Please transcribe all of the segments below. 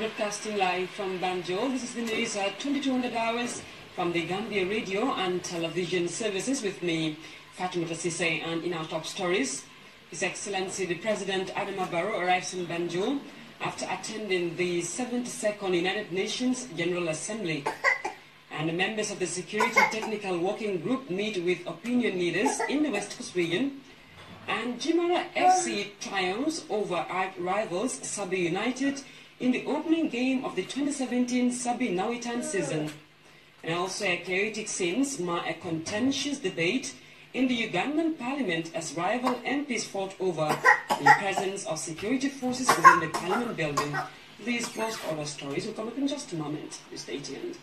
Broadcasting live from Banjul. This is the news at 2200 hours from the Gambia radio and television services with me, Fatima Sise, and in our top stories, His Excellency the President Adama Barrow arrives in Banjul after attending the 72nd United Nations General Assembly. And the members of the Security Technical Working Group meet with opinion leaders in the West Coast region. And Jimara FC triumphs over rivals Sabi United in the opening game of the 2017 Sabi Nawitan season. And also a chaotic scenes mar a contentious debate in the Ugandan parliament as rival MPs fought over the presence of security forces within the parliament building. These plus other stories will come up in just a moment. Stay tuned.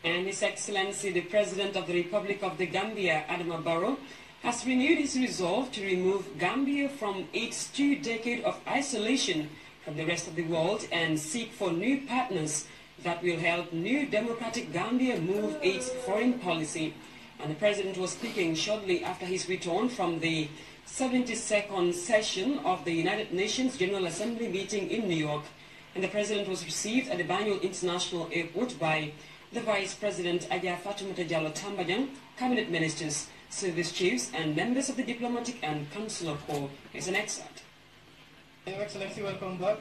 And His Excellency the President of the Republic of the Gambia, Adama Barrow, has renewed his resolve to remove Gambia from its 2-decade of isolation from the rest of the world and seek for new partners that will help new democratic Gambia move its foreign policy. And the President was speaking shortly after his return from the 72nd session of the United Nations General Assembly meeting in New York. And the President was received at the Banjul International Airport by the Vice President Aja Fatumata Jallow Tambajang, Cabinet Ministers, Service Chiefs, and members of the Diplomatic and Consular Corps. Here's an excerpt. Your Excellency, welcome back.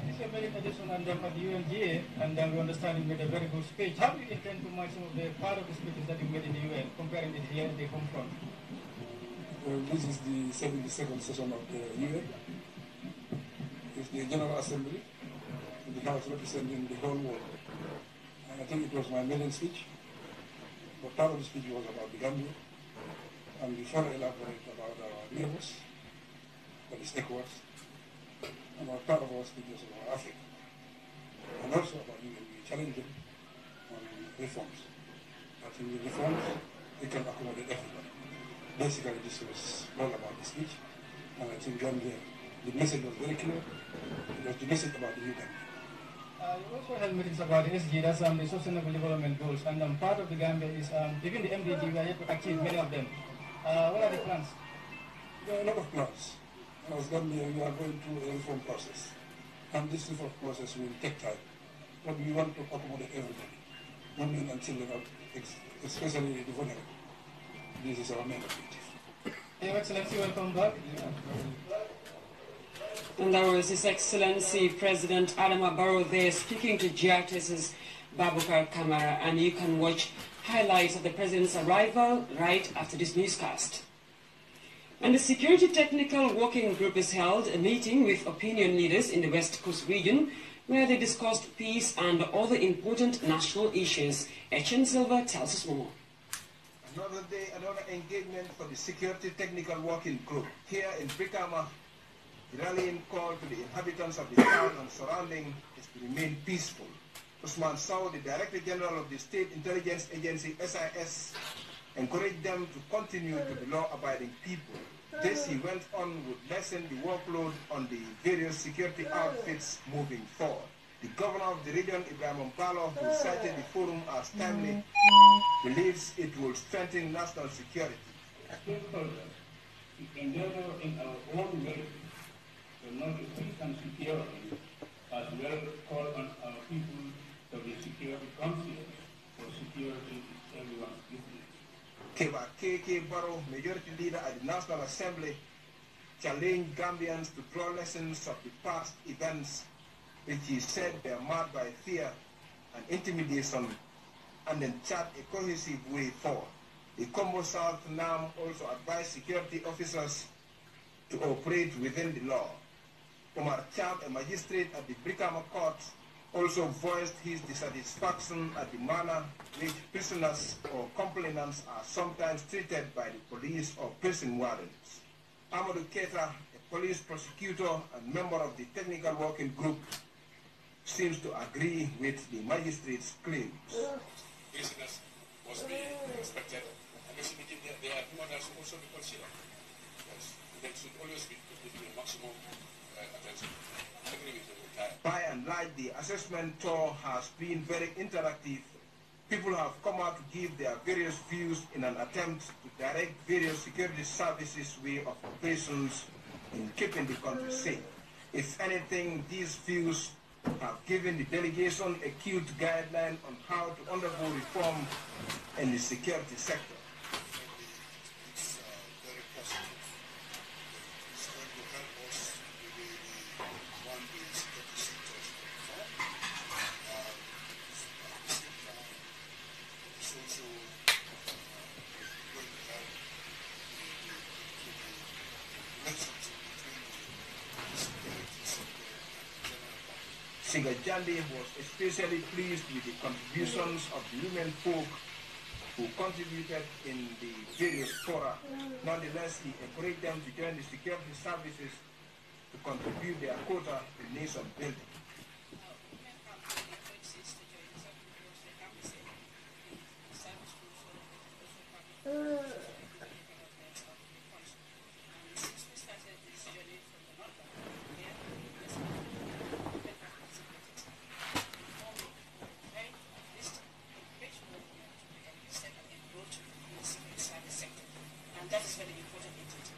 This is a very traditional and at the UNGA, and we understand you made a very good speech. How do you intend to match some of the part of the speeches that you made in the UN, comparing it here and the home front? This is the 72nd session of the UN. It's the General Assembly, the House representing the whole world. And I think it was my maiden speech, but part of the speech was about the Gambia, and we further elaborate about our neighbors, that is ECOWAS, and part of our speech was about Africa, and also about the challenging on reforms. I think the reforms, they can accommodate everybody. Basically, this was all about the speech, and I think Gambia, the message was very clear. It was the message about the new Gambia. You also held meetings about the SG, that's the Sustainable Development Goals, and part of the Gambia is, even the MDG, we are yet to achieve many of them. What are the plans? There are a lot of plans. As Gambia, we are going through a reform process, and this reform process will take time, but we want to accommodate everybody, women and children, especially the vulnerable. This is our main objective. Your Excellency, welcome back. And that was His Excellency President Adama Barrow there speaking to GRTS's Babukar Kamara, and you can watch highlights of the President's arrival right after this newscast. And the Security Technical Working Group has held a meeting with opinion leaders in the West Coast region where they discussed peace and other important national issues. Etienne Silva tells us more. Another day, another engagement for the Security Technical Working Group here in Brikama. The rallying call to the inhabitants of the town and surrounding is to remain peaceful. Usman Sow, the Director General of the State Intelligence Agency, SIS, encouraged them to continue to be law-abiding people. This, he went on, would lessen the workload on the various security outfits moving forward. The Governor of the region, Ibrahim Mbalo, who cited the forum as timely, believes it will strengthen national security. We endeavor in our own way to not peace and security, as well call on our people to be security conscious, for security is everyone's business. KK Barrow, Majority Leader at the National Assembly, challenged Gambians to draw lessons of the past events, which he said were marked by fear and intimidation, and then chart a cohesive way forward. The Combo South NAM also advised security officers to operate within the law. Omar Cham, a magistrate at the Brikama Court, also voiced his dissatisfaction at the manner which prisoners or complainants are sometimes treated by the police or prison wardens. Amadou Keita, a police prosecutor and member of the Technical Working Group, seems to agree with the magistrate's claims. Prisoners must be respected, and they are human rights also be considered. Yes, they should always be put with the maximum attention. I agree with you. By and large, the assessment tour has been very interactive. People have come out to give their various views in an attempt to direct various security services' way of operations in keeping the country safe. If anything, these views have given the delegation a cute guideline on how to undergo reform in the security sector. It's very positive. It's going to help us really run the security sector reform. At the same time, it's also going to help the relationship between the security sector and the general public. Singer Jande was especially pleased with the contributions of the women folk who contributed in the various fora. Nonetheless, he encouraged them to join the security services to contribute their quota to nation building.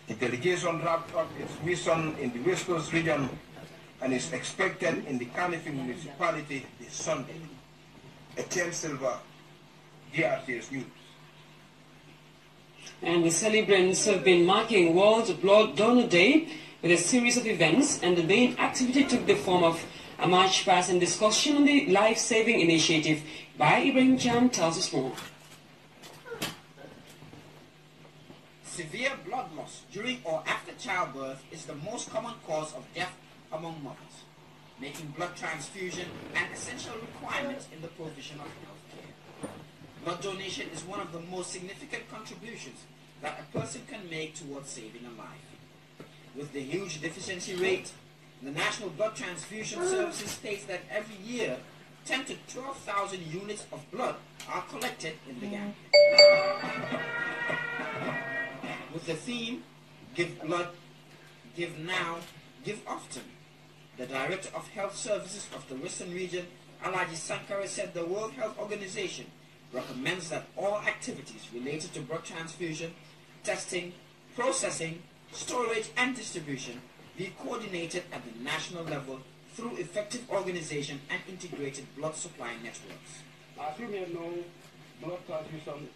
The delegation wrapped up its mission in the West Coast region and is expected in the Carnifing municipality this Sunday. Etienne Silva, GRTS News. And the celebrants have been marking World Blood Donor Day with a series of events, and the main activity took the form of a march past and discussion on the life-saving initiative. By Ibrahim Jam tells us more. Severe blood loss during or after childbirth is the most common cause of death among mothers, making blood transfusion an essential requirement in the provision of health care. Blood donation is one of the most significant contributions that a person can make towards saving a life. With the huge deficiency rate, the National Blood Transfusion Services states that every year 10 to 12,000 units of blood are collected in the Gambia. With the theme, Give Blood, Give Now, Give Often, the Director of Health Services of the Western Region, Alaji Sankara, said the World Health Organization recommends that all activities related to blood transfusion, testing, processing, storage and distribution be coordinated at the national level through effective organization and integrated blood supply networks. As you may know, blood transfusion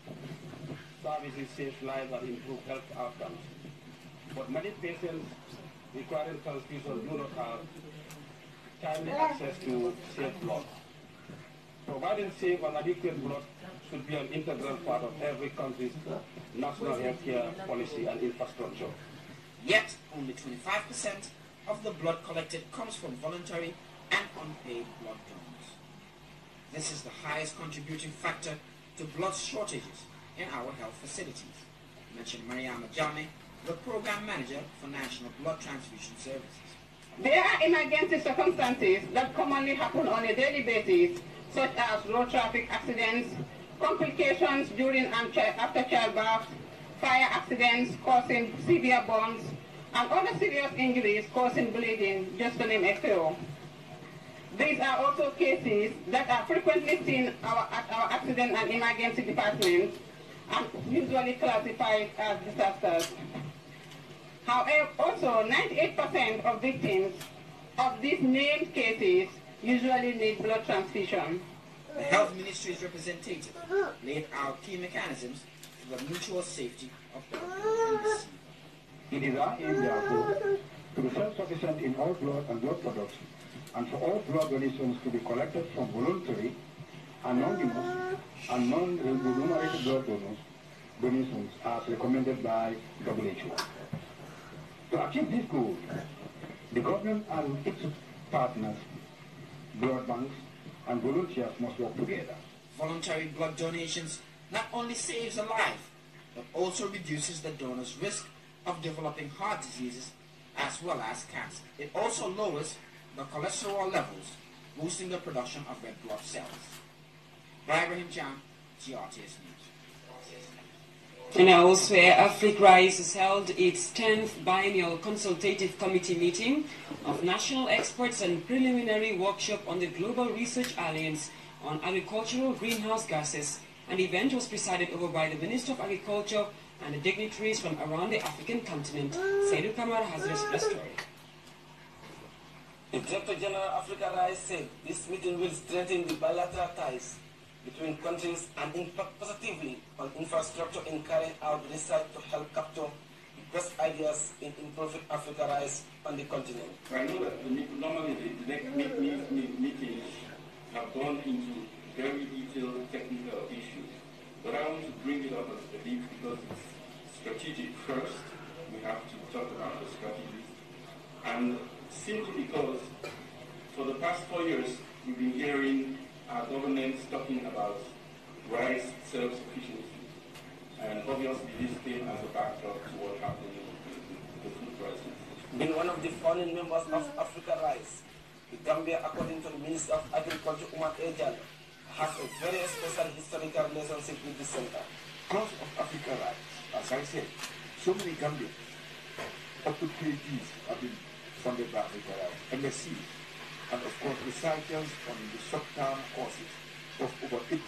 services save lives and improve health outcomes. But many patients requiring transfusion do not have timely access to safe blood. Providing safe and adequate blood should be an integral part of every country's national healthcare policy and infrastructure. Yet, only 25% of the blood collected comes from voluntary and unpaid blood donors. This is the highest contributing factor to blood shortages in our health facilities, mentioned Mariama Jame, the Program Manager for National Blood Transfusion Services. There are emergency circumstances that commonly happen on a daily basis, such as road traffic accidents, complications during and after childbirth, fire accidents causing severe burns, and other serious injuries causing bleeding, just to name a few. These are also cases that are frequently seen at our accident and emergency departments and usually classified as disasters. However, also 98% of victims of these named cases usually need blood transfusion. The Health Ministry's representative laid out key mechanisms for the mutual safety of blood and receiver. It is our aim, therefore, to be self-sufficient in all blood and blood products, and for all blood donations to be collected from voluntary, anonymous, and non-remunerated blood donations as recommended by WHO. To achieve this goal, the government and its partners, blood banks, and volunteers must work together. Voluntary blood donations not only saves a life, but also reduces the donor's risk of developing heart diseases as well as cancer. It also lowers the cholesterol levels, boosting the production of red blood cells. By Ibrahim Jam, GRTS News. And elsewhere, AfricRISE has held its 10th biennial consultative committee meeting of national experts and preliminary workshop on the Global Research Alliance on agricultural greenhouse gases. An event was presided over by the Minister of Agriculture and the dignitaries from around the African continent. Seydou Kamara has the story. The Director General of AfricRISE said this meeting will strengthen the bilateral ties between countries and impact positively on infrastructure in carrying out research to help capture the best ideas in improving AfricRISE on the continent. I know that normally the next meetings have gone into very detailed technical issues, but I want to bring it up as a belief because it's strategic first. We have to talk about the strategies, and simply because for the past 4 years we've been hearing our governments talking about rice self-sufficiency, and obviously this came as a backdrop to what happened with the food crisis. Being one of the founding members of AfricRISE, the Gambia, according to the Minister of Agriculture, Umar Ejal, has a very special historical relationship with the center. Because of AfricRISE, as I said, so many Gambians, up to PhDs have been funded by AfricRISE, MSc, and of course researchers on the short-term courses of over 80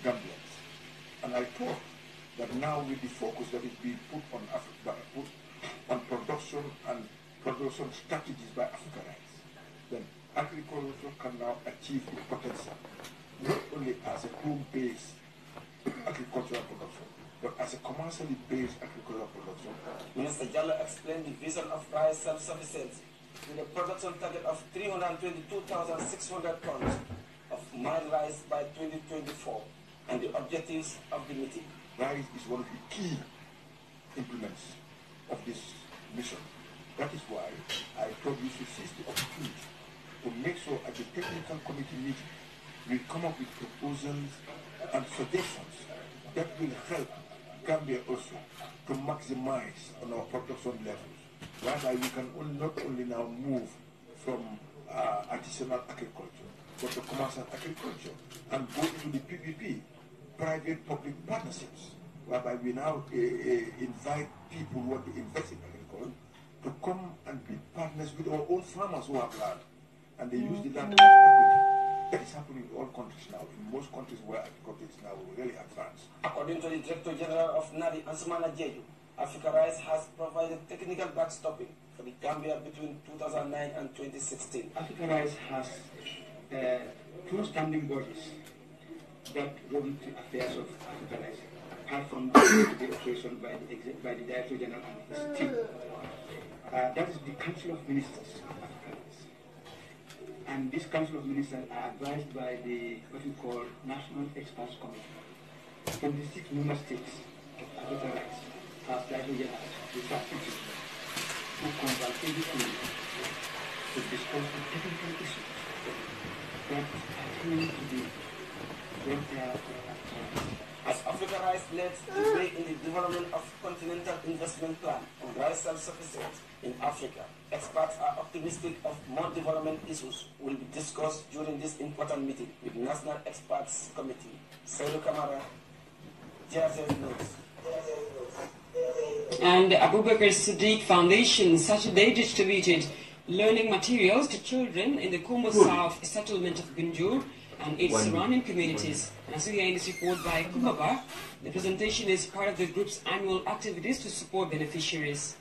Gambians. And I thought that now with the focus that is being put on production and production strategies by AfricRISE, then agriculture can now achieve its potential, not only as a home-based agricultural production, but as a commercially based agricultural production. Minister Jallo explained the vision of rice self-sufficiency with a production target of 322,600 tons of mined rice by 2024 and the objectives of the meeting. Rice is one of the key implements of this mission. That is why I thought we should seize the opportunity to make sure at the technical committee meeting we come up with proposals and suggestions that will help Gambia also to maximize on our production levels. Whereby we can not only now move from artisanal agriculture, but to commercial agriculture, and go into the PPP, private-public partnerships, whereby we now invite people who want to invest in agriculture to come and be partners with our own farmers who have land, and they use the land as equity. That is happening in all countries now, in most countries where agriculture is now really advanced. According to the Director General of NADI, Ansumana Jeju, AfricRISE has provided technical backstopping for the Gambia between 2009 and 2016. AfricRISE has two standing bodies that run the affairs of AfricRISE, apart from the operation by the Director General and his team. That is the Council of Ministers of AfricRISE. And this Council of Ministers are advised by what we call National Experts Committee. 26 member states of AfricRISE has Director General, the substitute, who convert everything to discuss the technical issues that pertain to the welfare of AfricRISE. As AfricRISE leads the way in the development of Continental Investment Plan on rice self-sufficiency in Africa, experts are optimistic of more development issues will be discussed during this important meeting with National Experts Committee. Seydou Kamara, GRTS News. And Abubakar Siddiq Foundation Saturday distributed learning materials to children in the Kombo South settlement of Gunjur and its surrounding communities. And as we hear in this report by Kubaba, the presentation is part of the group's annual activities to support beneficiaries.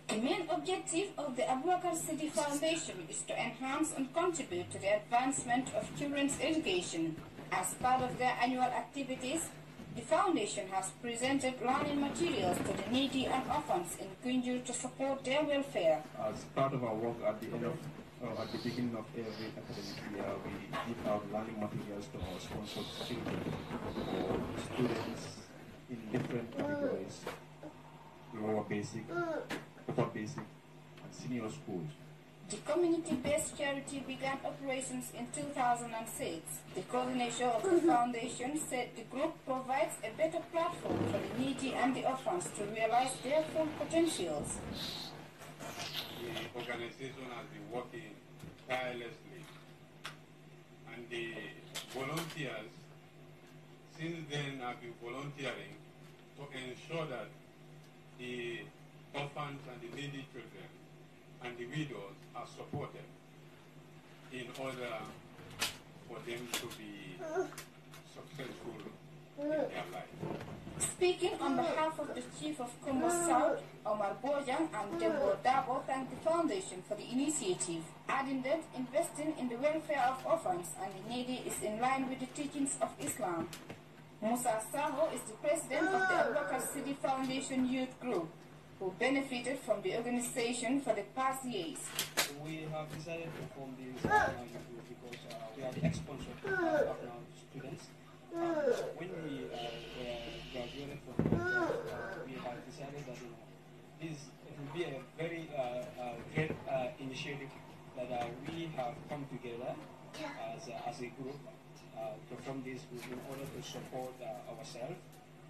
The main objective of the Abubakar Siddiq Foundation is to enhance and contribute to the advancement of children's education. As part of their annual activities, the foundation has presented learning materials to the needy and orphans in Gunjur to support their welfare. As part of our work at the beginning of every academic year, we give out learning materials to our sponsored children or students in different categories, lower basic, upper basic, and senior schools. The community-based charity began operations in 2006. The coordinator of the foundation said the group provides a better platform for the needy and the orphans to realize their full potentials. The organization has been working tirelessly, and the volunteers Since then, I've been volunteering to ensure that the orphans and the needy children and the widows are supported in order for them to be successful in their life. Speaking on behalf of the Chief of Congo South, Omar Bojang, and Dembo Dabo thanked the Foundation for the initiative, adding that investing in the welfare of orphans and the needy is in line with the teachings of Islam. Musa Saho is the president of the Abubakar City Foundation Youth Group, who benefited from the organization for the past years. We have decided to form this youth group because we are the sponsor of our students. When we graduated from college, we have decided that it will be a very great initiative that we have come together as a group to form this group in order to support ourselves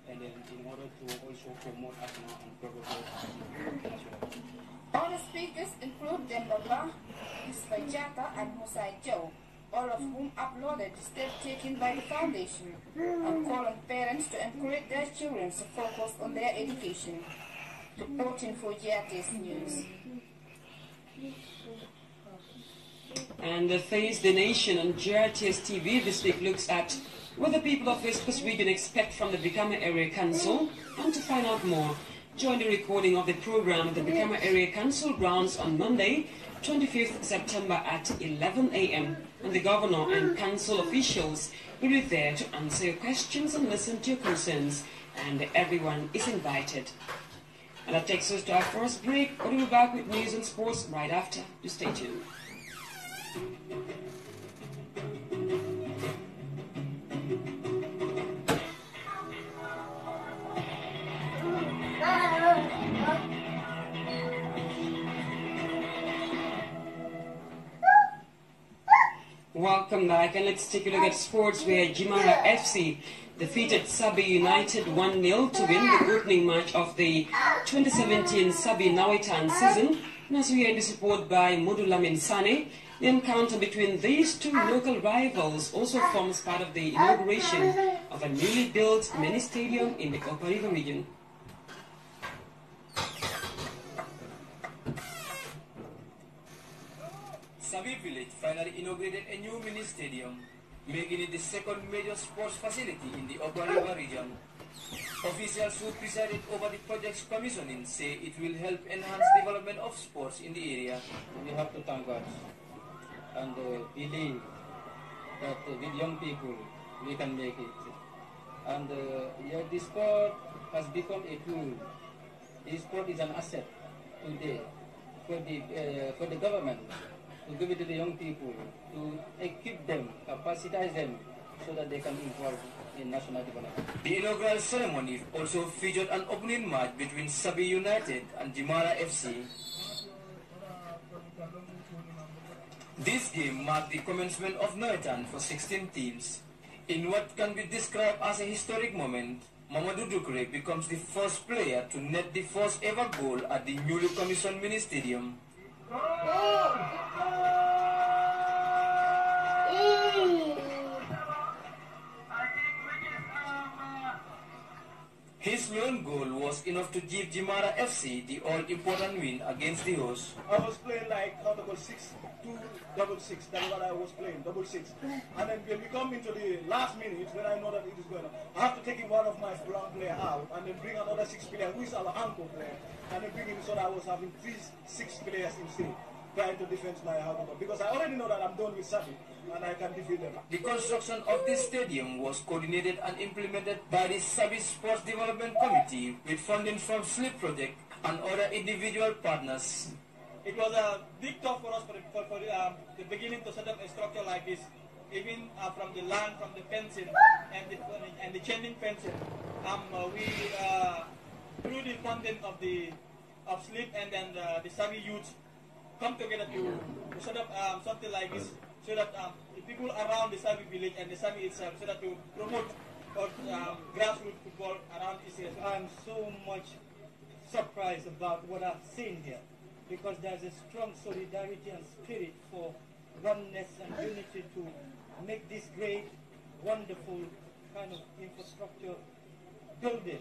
and then in order to also promote national and global growth as well. Other speakers include Dembaba, Isfajata, and Musa Joe, all of whom uploaded the step taken by the foundation and call on parents to encourage their children to focus on their education. Reporting for GRTS News. And Face the Nation on GRTS TV this week looks at what the people of West Coast region expect from the Brikama Area Council. And to find out more, join the recording of the program at the Brikama Area Council grounds on Monday, 25th September at 11 a.m. And the governor and council officials will be there to answer your questions and listen to your concerns. And everyone is invited. And that takes us to our first break. We'll be back with news and sports right after. Just stay tuned. Welcome back, and let's take a look at sports where Jimara FC defeated Sabi United 1-0 to win the opening match of the 2017 Sabi Nawitan season. And as we heard this report by Modulamin Sane, the encounter between these two local rivals also forms part of the inauguration of a newly built mini stadium in the Upper River region. Sabi Village finally inaugurated a new mini stadium, making it the second major sports facility in the Upper River region. Officials who presided over the project's commissioning say it will help enhance development of sports in the area. We have to thank God and believe that with young people we can make it. And yeah, the sport has become a tool. The sport is an asset today for the government to give it to the young people, to equip them, capacitize them, so that they can involve in national development. The inaugural ceremony also featured an opening match between Sabi United and Jimara FC. This game marked the commencement of Nawitan for 16 teams. In what can be described as a historic moment, Mamadou Dukre becomes the first player to net the first ever goal at the newly commissioned mini stadium. His lone goal was enough to give Jimara FC the all-important win against the hosts. I was playing like double 6, 2, double 6. That's what I was playing, double 6. And then when we come into the last minute, when I know that it is going on, I have to take one of my long player out and then bring another 6 player, who is our anchor player, and then bring him so that I was having 6 players instead, trying to defend my half, because I already know that I'm done with Sabi and I can defeat them. The construction of this stadium was coordinated and implemented by the Sabi Sports Development Committee with funding from SLIP Project and other individual partners. It was a big talk for us for the beginning to set up a structure like this, even from the land, from the fencing and the changing fencing. We through the funding of SLIP and then the Sabi youth come together to set up something like this, so that the people around the Sabi village and the Sabi itself, so that to promote grassroots football around this area. I'm so much surprised about what I've seen here, because there's a strong solidarity and spirit for oneness and unity to make this great, wonderful kind of infrastructure building.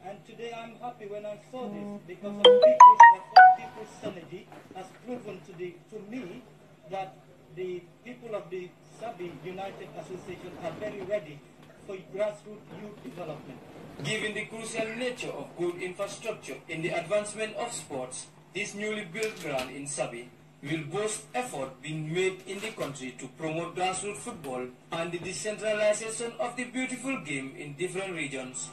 And today I'm happy when I saw this because of people's effort, people's synergy has proven to me that the people of the Sabi United Association are very ready for grassroots youth development. Given the crucial nature of good infrastructure in the advancement of sports, this newly built ground in Sabi will boast effort being made in the country to promote grassroots football and the decentralization of the beautiful game in different regions.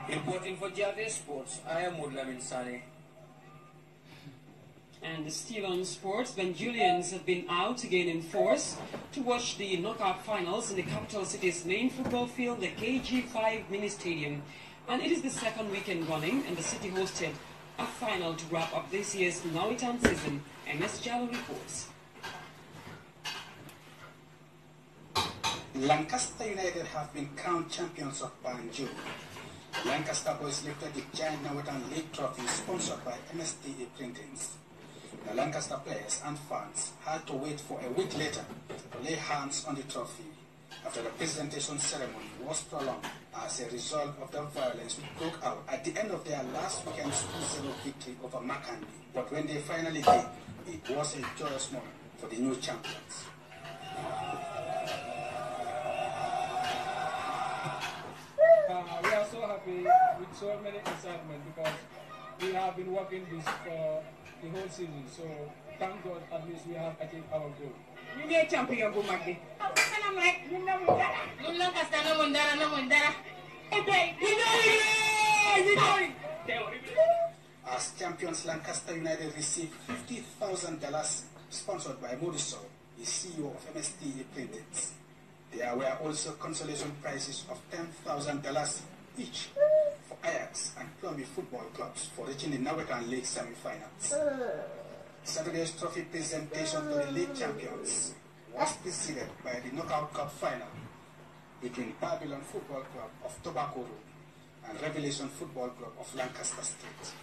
Reporting for GRTS Sports, I am Mudlamin Sane. And still on sports, Banjulians have been out again in force to watch the knockout finals in the capital city's main football field, the KG5 Mini Stadium. And it is the second weekend running, and the city hosted a final to wrap up this year's Nawitan season. MS Jallo reports. Lancaster United have been crowned champions of Banjul. The Lancaster boys lifted the giant Nawitan League trophy sponsored by MSTA Printings. The Lancaster players and fans had to wait for a week later to lay hands on the trophy after the presentation ceremony was prolonged as a result of the violence which broke out at the end of their last weekend's 2-0 victory over Makandi. But when they finally did, it was a joyous moment for the new champions. We are so happy with so many excitement because we have been working this for the whole season. So thank God at least we have achieved our goal. You get champion go Magdi. As champions, Lancaster United received $50,000 sponsored by Modiso, the CEO of MSTA Printings. There were also consolation prizes of $10,000 each for Ajax and Plumby football clubs for reaching the Nawetan League semi-finals. Saturday's trophy presentation to the league champions was preceded by the Knockout Cup final between Babylon Football Club of Tobacco Road and Revelation Football Club of Lancaster Street.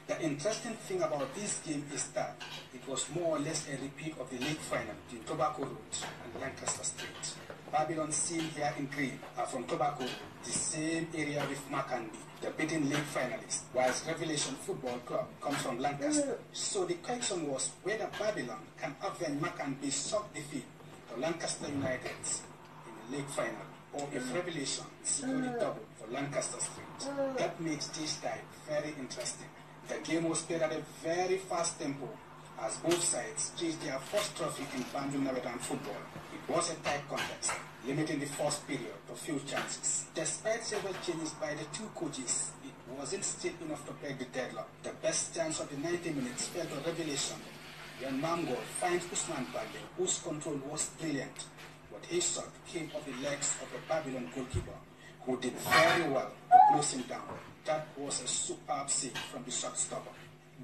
The interesting thing about this game is that it was more or less a repeat of the league final between Tobacco Road and Lancaster Street. Babylon, seen here in green, are from Tobacco Road, the same area with Makandi, the beaten league finalist, whilst Revelation Football Club comes from Lancaster. So the question was whether Babylon can avenge Makandi's shock defeat to Lancaster United in the league final, or if Revelation secured the double for Lancaster Street. That makes this tie very interesting. The game was played at a very fast tempo as both sides chased their first trophy in Banjul Nawetan football. It was a tight contest, limiting the first period to few chances. Despite several changes by the two coaches, it wasn't still enough to break the deadlock. The best chance of the 90 minutes fell to Revelation when Mamgo finds Usman Bande, whose control was brilliant, but his shot came off the legs of the Babylon goalkeeper, who did very well to close him down. That was a superb save from the shot stopper.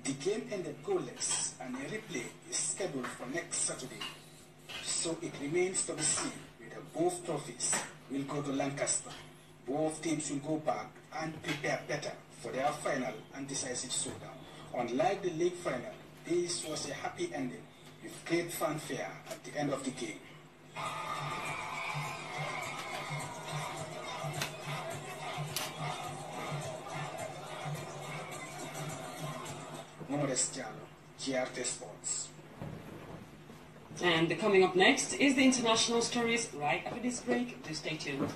The game ended goalless, and a replay is scheduled for next Saturday. So it remains to be seen whether both trophies will go to Lancaster. Both teams will go back and prepare better for their final and decisive showdown. Unlike the league final, this was a happy ending with great fanfare at the end of the game. Modest Jallo, GRTS Sports. And coming up next is the international stories right after this break. Do stay tuned.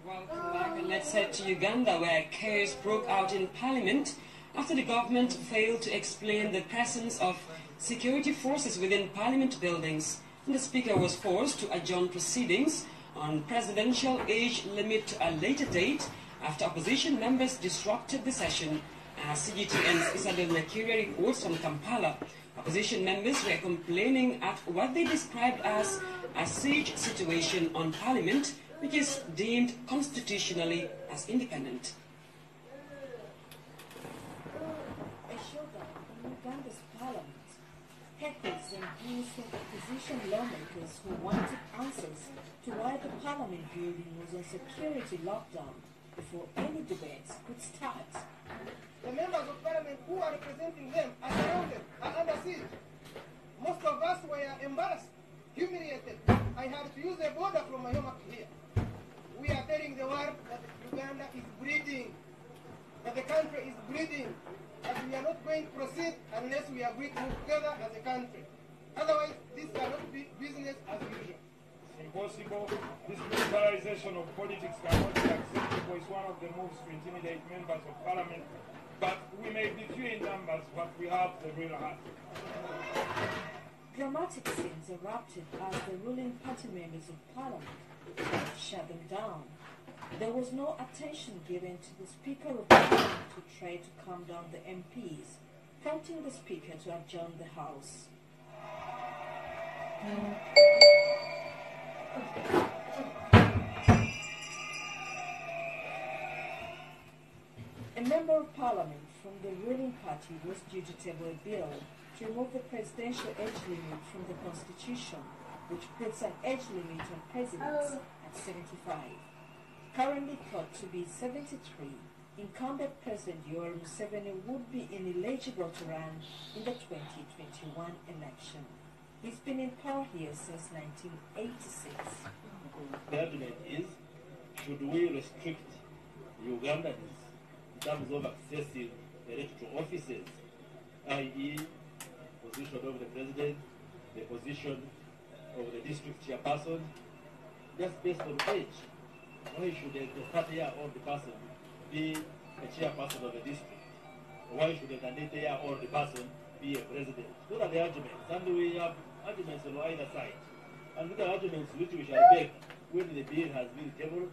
Welcome back, and let's head to Uganda, where chaos broke out in Parliament after the government failed to explain the presence of security forces within Parliament buildings, and the Speaker was forced to adjourn proceedings on presidential age limit to a later date after opposition members disrupted the session. As CGTN's Isadel Nakiri reports from Kampala, opposition members were complaining at what they described as a siege situation on Parliament, which is deemed constitutionally as independent. A showdown in Uganda's parliament. heckles and boos from opposition lawmakers who wanted answers to why the parliament building was on security lockdown before any debates could start. The members of parliament who are representing them are surrounded and under siege. Most of us were embarrassed, humiliated. I had to use a border from my home up here. We are telling the world that Uganda is bleeding, that the country is bleeding, that we are not going to proceed unless we agree to move together as a country. Otherwise, this cannot be business as usual. It's impossible. This militarization of politics cannot be acceptable. It's one of the moves to intimidate members of parliament. But we may be few in numbers, but we have the real heart. Dramatic scenes erupted as the ruling party members of parliament tried to shut them down. There was no attention given to the Speaker of Parliament who tried to calm down the MPs, prompting the Speaker to adjourn the House. A member of Parliament from the ruling party was due to table a bill to remove the presidential age limit from the Constitution, which puts an age limit on presidents at 75. Currently thought to be 73, incumbent President Yoweri Museveni would be ineligible to run in the 2021 election. He's been in power here since 1986. The argument is, should we restrict Ugandans in terms of accessing electoral offices, i.e. position of the president, the position of the district chairperson, just based on age? Why should a 30-year-old person be a chairperson of a district? Why should a 90-year-old person be a president? Those are the arguments, and we have arguments on either side. And these are arguments which we shall make when the bill has been tabled.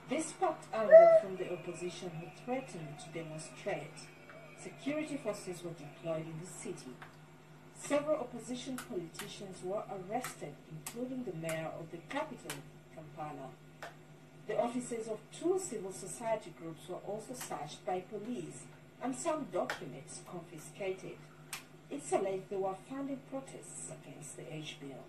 This sparked anger from the opposition who threatened to demonstrate. Security forces were deployed in the city. Several opposition politicians were arrested, including the mayor of the capital, Kampala. The offices of 2 civil society groups were also searched by police and some documents confiscated. It's alleged they were funding protests against the age bill.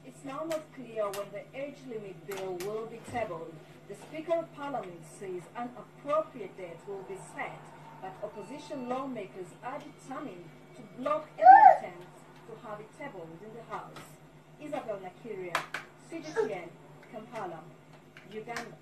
It's now not clear when the age limit bill will be tabled. The Speaker of Parliament says an appropriate date will be set, but opposition lawmakers are determined to block any attempt to have it tabled within the House. Isabel Nakiria, CGTN, Kampala, Uganda.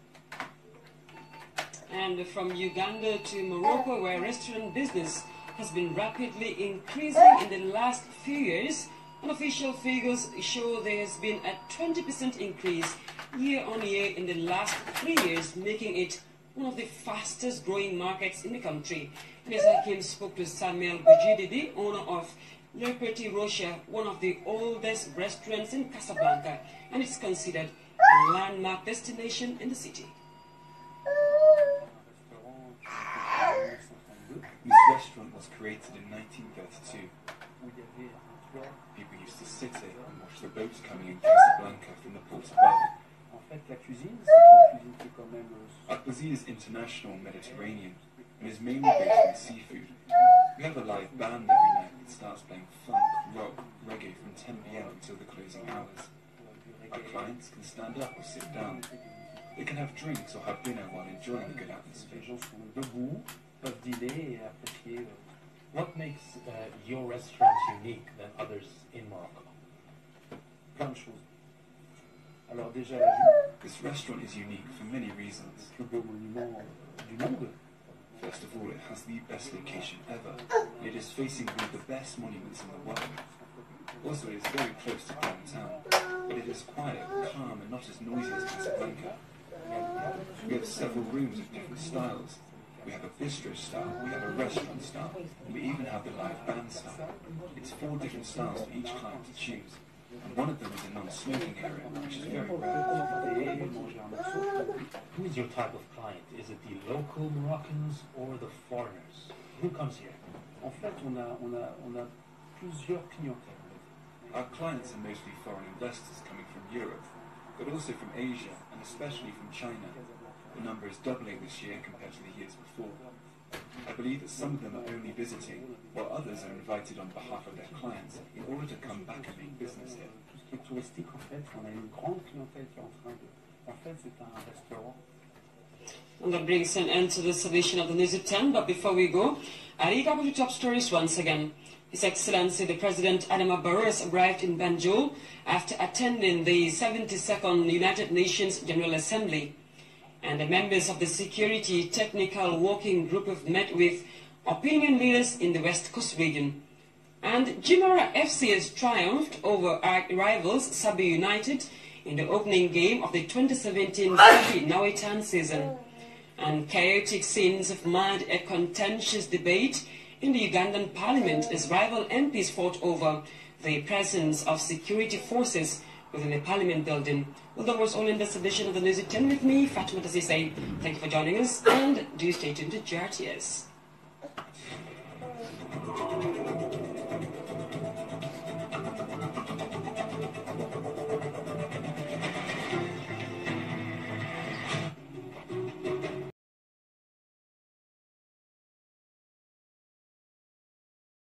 And from Uganda to Morocco, where restaurant business has been rapidly increasing in the last few years, unofficial figures show there's been a 20% increase year on year in the last 3 years, making it one of the fastest growing markets in the country. Mr. Kim spoke to Samuel Bujididi, owner of Le Petit Rocher, one of the oldest restaurants in Casablanca, and it's considered a landmark destination in the city. This restaurant was created in 1932. People used to sit here and watch the boats coming in Casablanca from the port above. Our cuisine is international Mediterranean and is mainly based on seafood. We have a live band every night that starts playing funk, rock, reggae from 10 PM until the closing hours. Our clients can stand up or sit down. They can have drinks or have dinner while enjoying the good atmosphere. What makes your restaurant unique than others in Morocco? This restaurant is unique for many reasons. First of all, it has the best location ever. It is facing one of the best monuments in the world. Also, it is very close to downtown, but it is quiet, calm, and not as noisy as Casablanca. We have several rooms of different styles. We have a bistro style, we have a restaurant style, and we even have the live band style. It's 4 different styles for each client to choose. And one of them is a non-smoking area, which is very rare. Who is your type of client? Is it the local Moroccans or the foreigners? Who comes here? Our clients are mostly foreign investors coming from Europe, but also from Asia, and especially from China. The number is doubling this year compared to the years before. I believe that some of them are only visiting, while others are invited on behalf of their clients in order to come back and make business here. Tout ce qui est touristique, en fait, on a une grande clientèle qui est en train de... En fait, c'est un restaurant. And that brings an end to this edition of the News at 10. But before we go, I read out the top stories once again. His Excellency the President Adama Barrow has arrived in Banjul after attending the 72nd United Nations General Assembly. And the members of the Security Technical Working Group have met with opinion leaders in the West Coast region. And Jimara FC has triumphed over rivals Sabi United in the opening game of the 2017 Sabi Nawitan season. And chaotic scenes have marred a contentious debate in the Ugandan parliament as rival MPs fought over the presence of security forces within the parliament building. Well, that was all in this edition of the News at 10 with me, Fatima Tassisay. Thank you for joining us, and do stay tuned to GRTS.